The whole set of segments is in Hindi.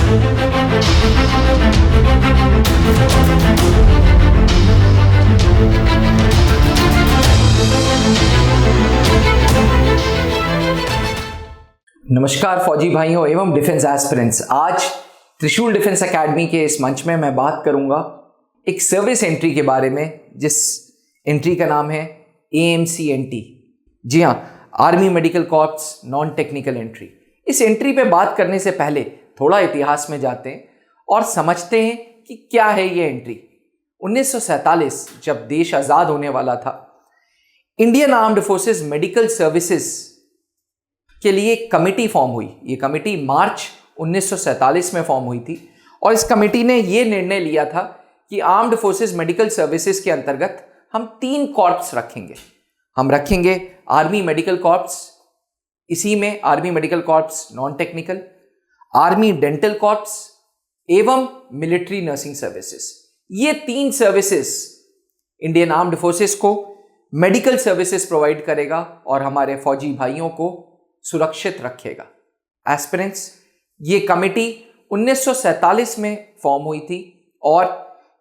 नमस्कार फौजी भाइयों एवं डिफेंस एस्पिरेंट्स। आज त्रिशूल डिफेंस एकेडमी के इस मंच में मैं बात करूंगा एक सर्विस एंट्री के बारे में, जिस एंट्री का नाम है AMC-NT। जी हाँ, army medical corps non technical entry. इस एंट्री पे बात करने से पहले थोड़ा इतिहास में जाते हैं और समझते हैं कि क्या है ये एंट्री। 1947 जब देश आज़ाद होने वाला था, Indian armed forces medical services के लिए एक कमेटी फॉर्म हुई। ये कमेटी मार्च 1947 में फॉर्म हुई थी और इस कमेटी ने ये निर्णय लिया था कि आर्म्ड फोर्सेस मेडिकल सर्विसेज के अंतर्गत हम 3 कॉर्प्स रखेंगे। हम रखेंगे आर्मी मेडिकल कॉर्प्स, इसी में army medical corps non technical, army dental corps एवं मिलिट्री नर्सिंग सर्विसेज। ये 3 सर्विसेज इंडियन आर्म्ड फोर्सेस को मेडिकल सर्विसेज प्रोवाइड करेगा और हमारे फौजी भाइयों को सुरक्षित रखेगा। एस्पिरेंट्स, ये कमेटी 1947 में फॉर्म हुई थी और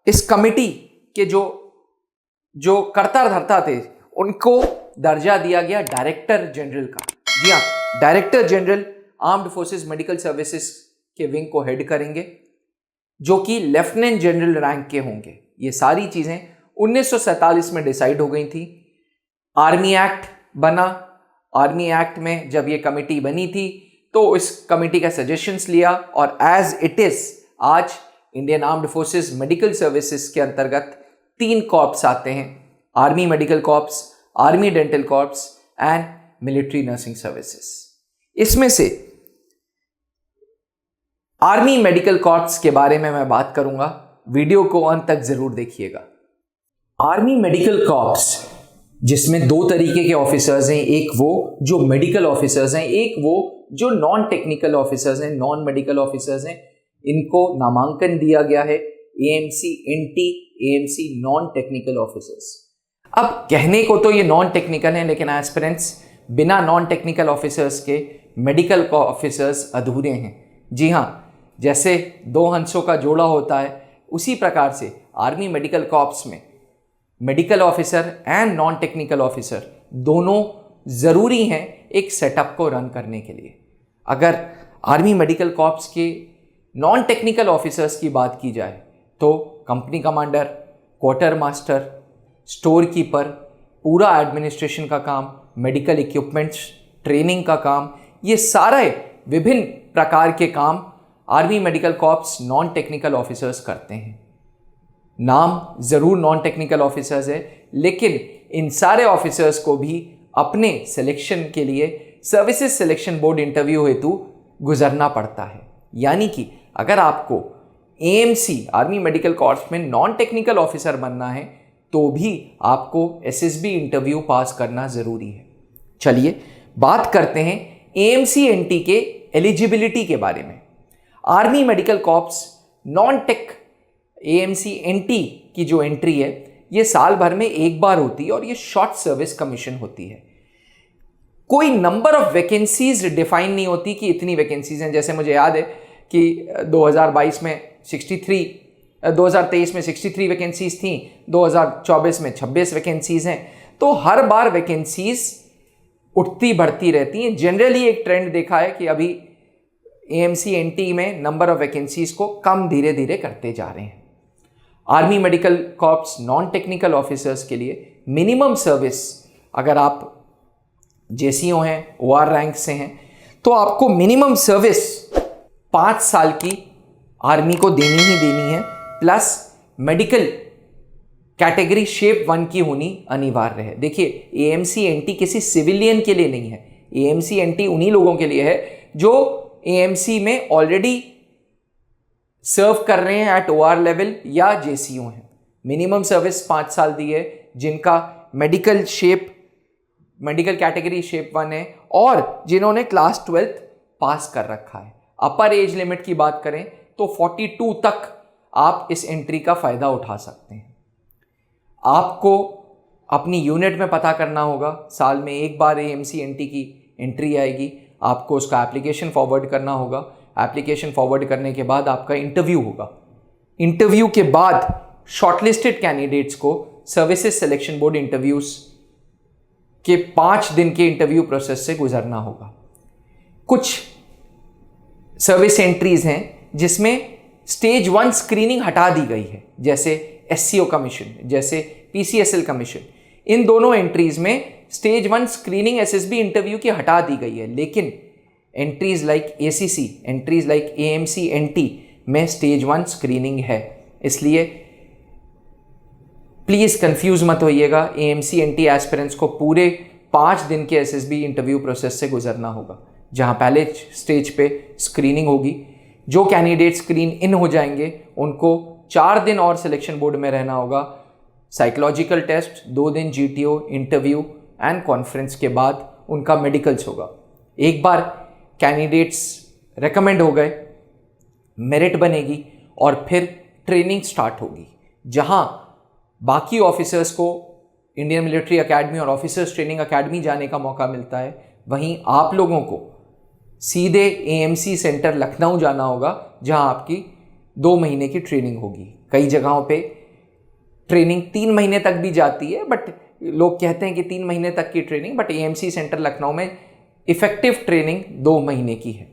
इस कमेटी के जो कर्ता धर्ता थे उनको दर्जा दिया गया डायरेक्टर जनरल का। जी हाँ, director general armed forces medical services के विंग को हेड करेंगे, जो कि लेफ्टिनेंट जनरल रैंक के होंगे। ये सारी चीजें 1947 में डिसाइड हो गई थी। आर्मी एक्ट बना। आर्मी एक्ट में जब ये कमेटी बनी थी तो इस कमेटी का सजेशंस लिया और एज इट इज आज Indian armed forces medical services के अंतर्गत 3 कॉर्प्स आते हैं: army medical corps, army dental corps and military nursing services. इसमें से आर्मी मेडिकल कॉर्प्स के बारे में मैं बात करूंगा, वीडियो को अंत तक जरूर देखिएगा। आर्मी मेडिकल कॉर्प्स, जिसमें 2 तरीके के ऑफिसर्स हैं, एक वो जो मेडिकल ऑफिसर्स हैं, एक वो जो नॉन टेक्निकल ऑफिसर्स हैं, नॉन मेडिकल ऑफिसर्स हैं। इनको नामांकन दिया गया है AMC-NT, AMC non technical officers. अब कहने को तो ये नॉन टेक्निकल हैं, लेकिन एस्पिरेंट्स, बिना नॉन टेक्निकल ऑफिसर्स के मेडिकल ऑफिसर्स अधूरे हैं। जी हाँ, जैसे 2 हंसों का जोड़ा होता है, उसी प्रकार से आर्मी मेडिकल कॉर्प्स में medical officer and non technical officer दोनों ज़रूरी हैं एक सेटअप को रन करने के लिए। अगर आर्मी मेडिकल कॉर्प्स के नॉन टेक्निकल ऑफिसर्स की बात की जाए तो company commander, quarter master, store keeper, पूरा एडमिनिस्ट्रेशन का काम, मेडिकल इक्विपमेंट्स, ट्रेनिंग का काम, ये सारे विभिन्न प्रकार के काम army medical corps non technical officers करते हैं। नाम ज़रूर नॉन टेक्निकल ऑफिसर्स है, लेकिन इन सारे ऑफिसर्स को भी अपने सिलेक्शन के लिए सर्विसेज सिलेक्शन बोर्ड इंटरव्यू हेतु गुजरना पड़ता है। यानी कि अगर आपको AMC आर्मी मेडिकल कॉर्प्स में नॉन टेक्निकल ऑफिसर बनना है तो भी आपको SSB इंटरव्यू पास करना ज़रूरी है। चलिए बात करते हैं AMC-NT के एलिजिबिलिटी के बारे में। Army medical corps non tech AMC-NT की जो एंट्री है ये साल भर में एक बार होती है और ये शॉर्ट सर्विस कमीशन होती है। कोई नंबर ऑफ वैकेंसीज डिफाइन नहीं होती कि इतनी वैकेंसीज हैं। जैसे मुझे याद है कि 2022 में 63, 2023 में 63 वैकेंसीज थी, 2024 में 26 वैकेंसीज हैं। तो हर बार वैकेंसीज उठती बढ़ती रहती हैं। जनरली एक ट्रेंड देखा है कि अभी AMC-NT में नंबर ऑफ वैकेंसीज को कम धीरे धीरे करते जा रहे हैं। Army medical corps non technical officers के लिए मिनिमम सर्विस, अगर आप JCO हैं, OR रैंक से हैं, तो आपको मिनिमम सर्विस 5 साल की आर्मी को देनी ही देनी है, प्लस मेडिकल कैटेगरी शेप 1 की होनी अनिवार्य है। देखिए, AMC-NT किसी सिविलियन के लिए नहीं है। AMC-NT उन्हीं लोगों के लिए है जो AMC में ऑलरेडी सर्व कर रहे हैं एट OR लेवल या JCO हैं। मिनिमम सर्विस 5 साल दी है, जिनका मेडिकल कैटेगरी शेप 1 है और जिन्होंने क्लास 12th पास कर रखा है। अपर एज लिमिट की बात करें तो 42 तक आप इस एंट्री का फ़ायदा उठा सकते हैं। आपको अपनी यूनिट में पता करना होगा, साल में एक बार AMC-NT की एंट्री आएगी, आपको उसका एप्लीकेशन फॉरवर्ड करना होगा। एप्लीकेशन फॉरवर्ड करने के बाद आपका इंटरव्यू होगा। इंटरव्यू के बाद शॉर्टलिस्टेड कैंडिडेट्स को सर्विसेज सिलेक्शन बोर्ड इंटरव्यूज के 5 दिन के इंटरव्यू प्रोसेस से गुजरना होगा। कुछ सर्विस एंट्रीज हैं जिसमें स्टेज 1 स्क्रीनिंग हटा दी गई है, जैसे एससीओ कमीशन, जैसे पीसीएसएल कमीशन। इन दोनों एंट्रीज में स्टेज 1 स्क्रीनिंग एसएसबी इंटरव्यू की हटा दी गई है, लेकिन entries like ACC, entries like AMC NT में स्टेज 1 स्क्रीनिंग है। इसलिए प्लीज कंफ्यूज मत होइएगा, एएमसी एनटी एस्पिरेंट्स को पूरे 5 दिन के एसएसबी इंटरव्यू प्रोसेस से गुजरना होगा, जहां पहले स्टेज पे स्क्रीनिंग होगी। जो कैंडिडेट स्क्रीन इन हो जाएंगे उनको 4 दिन और सिलेक्शन बोर्ड में रहना होगा। साइकोलॉजिकल टेस्ट, 2 दिन जीटीओ, इंटरव्यू एंड कॉन्फ्रेंस के बाद उनका मेडिकल्स होगा। एक बार कैंडिडेट्स रेकमेंड हो गए, मेरिट बनेगी और फिर ट्रेनिंग स्टार्ट होगी, जहां बाकी ऑफिसर्स को इंडियन मिलिट्री एकेडमी और ऑफिसर्स ट्रेनिंग एकेडमी जाने का मौका मिलता है, वहीं आप लोगों को सीधे एएमसी सेंटर लखनऊ जाना होगा, जहां आपकी 2 महीने की ट्रेनिंग होगी। कई जगहों पे ट्रेनिंग 3 महीने तक भी जाती है, बट लोग कहते हैं कि 3 महीने तक की training, but AMC centre Lucknow में इफेक्टिव ट्रेनिंग 2 महीने की है।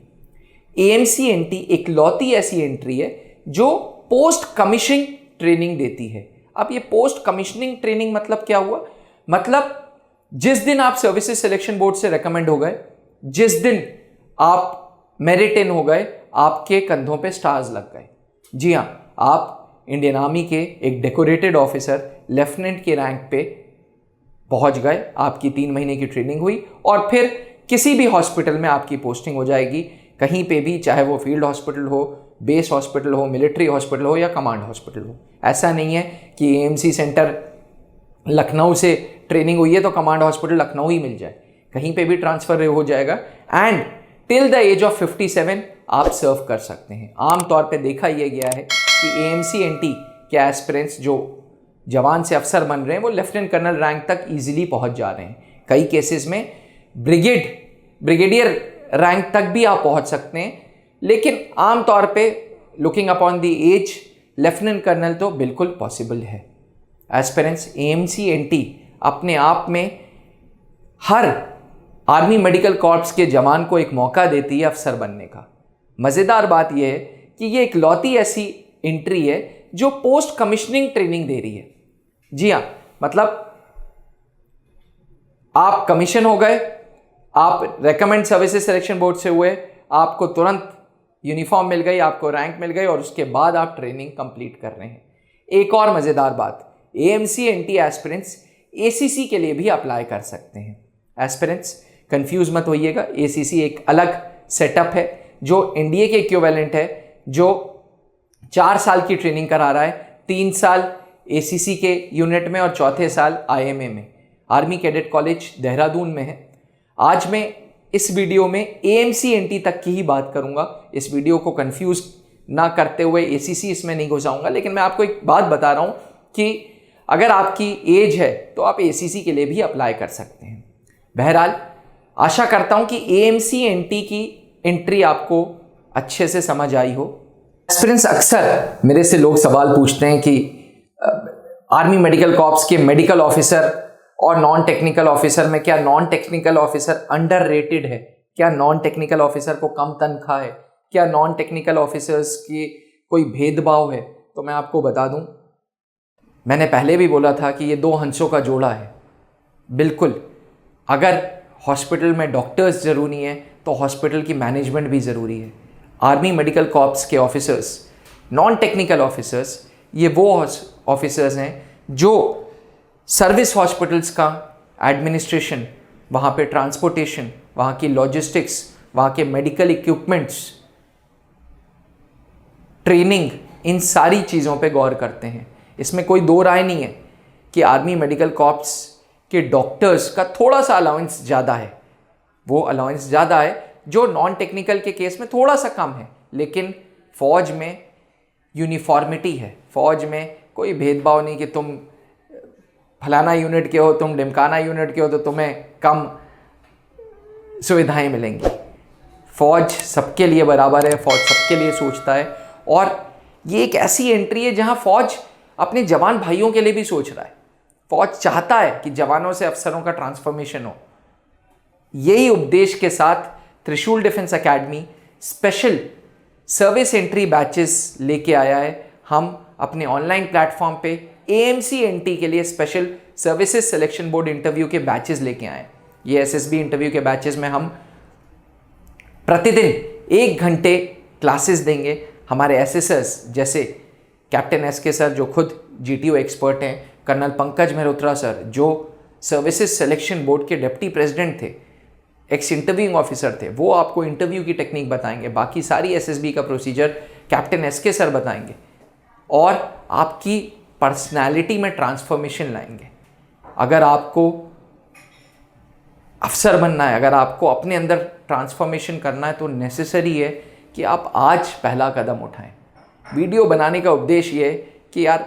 एएमसी एनटी एक लौती ऐसी एंट्री है जो पोस्ट कमीशनिंग ट्रेनिंग देती है। अब ये पोस्ट कमीशनिंग ट्रेनिंग मतलब क्या हुआ? मतलब जिस दिन आप सर्विसेज सिलेक्शन बोर्ड से रेकमेंड हो गए, जिस दिन आप मेरिट इन हो गए, आपके कंधों पे स्टार्स लग गए। जी हाँ, आप इंडियन आर्मी के एक डेकोरेटेड ऑफिसर लेफ्टिनेंट के रैंक पे पहुंच गए, आपकी 3 महीने की ट्रेनिंग हुई और फिर किसी भी हॉस्पिटल में आपकी पोस्टिंग हो जाएगी, कहीं पे भी, चाहे वो फील्ड हॉस्पिटल हो, बेस हॉस्पिटल हो, मिलिट्री हॉस्पिटल हो या कमांड हॉस्पिटल हो। ऐसा नहीं है कि एएमसी सेंटर लखनऊ से ट्रेनिंग हुई है तो कमांड हॉस्पिटल लखनऊ ही मिल जाए, कहीं पे भी ट्रांसफर हो जाएगा। And till the age of 57 आप सर्व कर सकते हैं। आमतौर पे देखा यह गया है कि एएमसी एनटी के एस्पिरेंट्स जो जवान से अफसर बन रहे हैं वो लेफ्टिनेंट कर्नल रैंक तक इजीली पहुंच जा रहे हैं। कई केसेस में ब्रिगेडियर रैंक तक भी आप पहुंच सकते हैं, लेकिन आमतौर पे looking upon the age lieutenant colonel तो बिल्कुल पॉसिबल है। एस्पिरेंट्स एएमसी एनटी अपने आप में हर आर्मी मेडिकल कॉर्प्स के जवान को एक मौका देती है अफसर बनने का। मज़ेदार बात यह है कि ये एक लौती ऐसी एंट्री है जो पोस्ट कमिश्निंग ट्रेनिंग दे रही है। जी हाँ, मतलब आप कमीशन हो गए, आप रेकमेंड सर्विसेज सिलेक्शन बोर्ड से हुए, आपको तुरंत यूनिफॉर्म मिल गई, आपको रैंक मिल गई और उसके बाद आप ट्रेनिंग कंप्लीट कर रहे हैं। एक और मज़ेदार बात, एएमसी एनटी एस्पिरेंट्स एसीसी के लिए भी अप्लाई कर सकते हैं। एस्पिरेंट्स कंफ्यूज मत होइएगा, एसीसी एक अलग सेटअप है जो एनडीए के इक्विवेलेंट है, जो 4 साल की ट्रेनिंग करा रहा है, 3 साल एसीसी के यूनिट में और चौथे साल आईएमए में। आर्मी कैडेट कॉलेज देहरादून में है। आज मैं इस वीडियो में एएमसी एनटी तक की ही बात करूंगा, इस वीडियो को कंफ्यूज ना करते हुए एसीसी इसमें नहीं घुसाऊंगा, लेकिन मैं आपको एक बात बता रहा हूं कि अगर आपकी एज है तो आप एसीसी के लिए भी अप्लाई कर सकते हैं। बहरहाल आशा करता हूं कि एएमसी एनटी की एंट्री आपको अच्छे से समझ आई हो। एस्पिरेंट्स अक्सर मेरे से लोग सवाल पूछते हैं कि आर्मी मेडिकल कॉर्प्स के मेडिकल ऑफिसर और नॉन टेक्निकल ऑफिसर में क्या नॉन टेक्निकल ऑफिसर अंडररेटेड है, क्या नॉन टेक्निकल ऑफिसर को कम तनख्वाह है, क्या नॉन टेक्निकल ऑफिसर्स की कोई भेदभाव है? तो मैं आपको बता दूं, मैंने पहले भी बोला था कि ये 2 हंसों का जोड़ा है। बिल्कुल, अगर हॉस्पिटल में डॉक्टर्स ज़रूरी हैं तो हॉस्पिटल की मैनेजमेंट भी ज़रूरी है। आर्मी मेडिकल कॉर्प्स के ऑफिसर्स, नॉन टेक्निकल ऑफिसर्स, ये वो ऑफिसर्स हैं जो सर्विस हॉस्पिटल्स का एडमिनिस्ट्रेशन, वहाँ पे ट्रांसपोर्टेशन, वहाँ की लॉजिस्टिक्स, वहाँ के मेडिकल इक्विपमेंट्स, ट्रेनिंग, इन सारी चीज़ों पे गौर करते हैं। इसमें कोई 2 राय नहीं है कि आर्मी मेडिकल कॉर्प्स के डॉक्टर्स का थोड़ा सा अलाउंस ज़्यादा है। वो अलाउंस ज़्यादा है जो नॉन टेक्निकल के केस में थोड़ा सा कम है, लेकिन फ़ौज में यूनिफॉर्मिटी है। फ़ौज में कोई भेदभाव नहीं कि तुम फलाना यूनिट के हो, तुम ढिमकाना यूनिट के हो तो तुम्हें कम सुविधाएं मिलेंगी। फौज सबके लिए बराबर है, फौज सबके लिए सोचता है, और ये एक ऐसी एंट्री है जहां फौज अपने जवान भाइयों के लिए भी सोच रहा है। फौज चाहता है कि जवानों से अफसरों का ट्रांसफॉर्मेशन हो। यही उपदेश के साथ त्रिशूल defence academy special service entry batches लेके आया है। हम अपने ऑनलाइन प्लेटफॉर्म पे AMC-NT के लिए special services selection board interview के बैचेस लेके आए। ये SSB इंटरव्यू के बैचेस में हम प्रतिदिन 1 घंटे क्लासेस देंगे। हमारे एसेसर्स जैसे कैप्टन SK सर जो खुद GTO एक्सपर्ट हैं, कर्नल पंकज मेहरोत्रा सर जो सर्विसेज सिलेक्शन बोर्ड के डिप्टी प्रेसिडेंट थे, एक्स इंटरव्यूइंग ऑफिसर थे, वो आपको इंटरव्यू की टेक्निक बताएंगे। बाकी सारी SSB का प्रोसीजर कैप्टन SK सर बताएंगे और आपकी पर्सनालिटी में ट्रांसफॉर्मेशन लाएंगे। अगर आपको अफसर बनना है, अगर आपको अपने अंदर ट्रांसफॉर्मेशन करना है, तो नेसेसरी है कि आप आज पहला कदम उठाएं। वीडियो बनाने का उद्देश्य ये है कि यार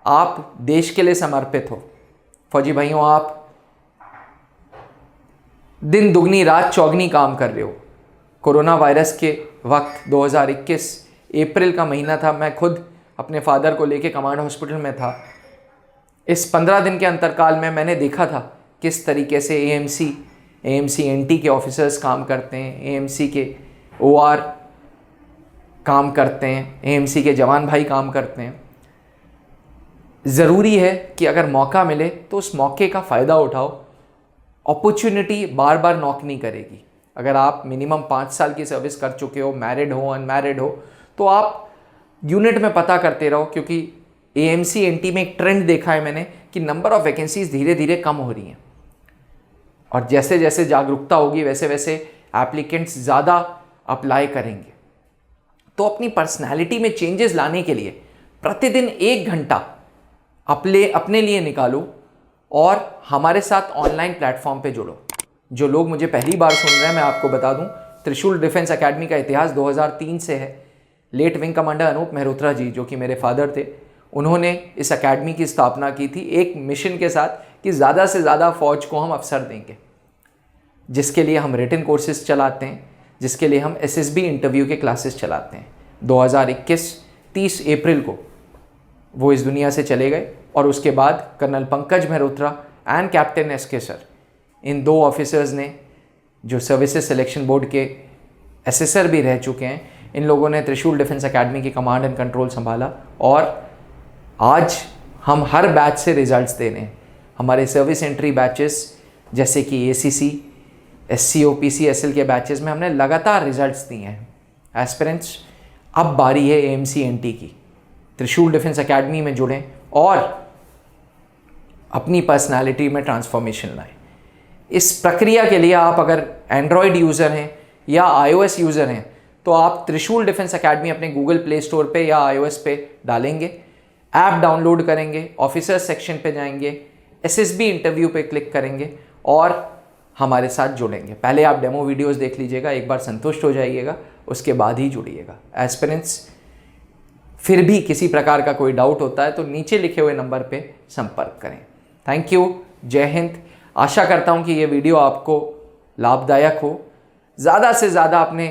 आप देश के लिए समर्पित हो। फौजी भाइयों, आप दिन दुगनी रात चौगनी काम कर रहे हो। कोरोना वायरस के वक्त 2021 अप्रैल का महीना था, मैं खुद अपने फादर को लेके कमांड हॉस्पिटल में था। इस 15 दिन के अंतरकाल में मैंने देखा था किस तरीके से AMC-NT के ऑफिसर्स काम करते हैं, AMC के OR काम करते हैं, AMC के जवान भाई काम करते हैं। ज़रूरी है कि अगर मौका मिले तो उस मौके का फ़ायदा उठाओ। अपॉर्चुनिटी बार बार नॉक नहीं करेगी। अगर आप मिनिमम 5 साल की सर्विस कर चुके हो, मैरिड हो, अनमैरिड हो, तो आप यूनिट में पता करते रहो, क्योंकि AMC-NT में एक ट्रेंड देखा है मैंने कि नंबर ऑफ़ वैकेंसीज धीरे धीरे कम हो रही हैं, और जैसे जैसे जागरूकता होगी वैसे वैसे एप्लीकेंट्स ज़्यादा अप्लाई करेंगे। तो अपनी पर्सनैलिटी में चेंजेस लाने के लिए प्रतिदिन 1 घंटा अपने लिए निकालो और हमारे साथ ऑनलाइन प्लेटफॉर्म पे जुड़ो। जो लोग मुझे पहली बार सुन रहे हैं, मैं आपको बता दूं, त्रिशूल डिफेंस एकेडमी का इतिहास 2003 से है। Late wing commander Anoop Mehrotra ji, जो कि मेरे फादर थे, उन्होंने इस एकेडमी की स्थापना की थी एक मिशन के साथ कि ज़्यादा से ज़्यादा फ़ौज को हम अवसर देंगे, जिसके लिए हम रिटन कोर्सेज चलाते हैं, जिसके लिए हम SSB इंटरव्यू के क्लासेस चलाते हैं। 2021 30 अप्रैल को वो इस दुनिया से चले गए, और उसके बाद colonel Pankaj Mehrotra and captain SK sir, इन 2 ऑफिसर्स ने, जो सर्विसेज सिलेक्शन बोर्ड के एसेसर भी रह चुके हैं, इन लोगों ने त्रिशूल डिफेंस एकेडमी की कमांड एंड कंट्रोल संभाला, और आज हम हर बैच से रिजल्ट्स दे रहे हैं। हमारे सर्विस एंट्री बैचेस जैसे कि ACC, SCO, PCSL के बैचेस में हमने लगातार रिजल्ट्स दिए हैं। एस्पिरेंट्स, अब बारी है AMC-NT की। त्रिशूल डिफेंस एकेडमी में जुड़ें और अपनी पर्सनालिटी में ट्रांसफॉर्मेशन लाएं। इस प्रक्रिया के लिए आप अगर एंड्रॉयड यूज़र हैं या iOS यूज़र हैं, तो आप त्रिशूल डिफेंस एकेडमी अपने गूगल प्ले स्टोर पे या iOS पे डालेंगे, ऐप डाउनलोड करेंगे, ऑफिसर सेक्शन पे जाएंगे, SSB इंटरव्यू पे क्लिक करेंगे और हमारे साथ जुड़ेंगे। पहले आप डेमो वीडियोस देख लीजिएगा, एक बार संतुष्ट हो जाइएगा, उसके बाद ही जुड़िएगा। एस्पिरेंट्स, फिर भी किसी प्रकार का कोई डाउट होता है तो नीचे लिखे हुए नंबर पे संपर्क करें। थैंक यू, जय हिंद। आशा करता हूँ कि ये वीडियो आपको लाभदायक हो। ज़्यादा से ज़्यादा अपने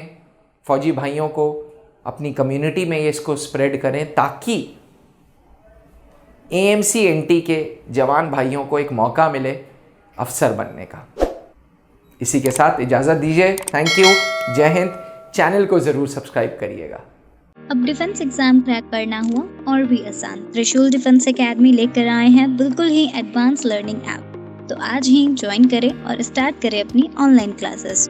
फौजी भाइयों को, अपनी कम्युनिटी में ये इसको स्प्रेड करें, ताकि AMC-NT के जवान भाइयों को एक मौका मिले अफसर बनने का। इसी के साथ इजाज़त दीजिए। थैंक यू, जय हिंद। चैनल को ज़रूर सब्सक्राइब करिएगा। अब डिफेंस एग्जाम क्रैक करना हुआ और भी आसान, त्रिशूल डिफेंस एकेडमी लेकर आए हैं बिल्कुल ही एडवांस लर्निंग ऐप। तो आज ही ज्वाइन करें और स्टार्ट करें अपनी ऑनलाइन क्लासेस।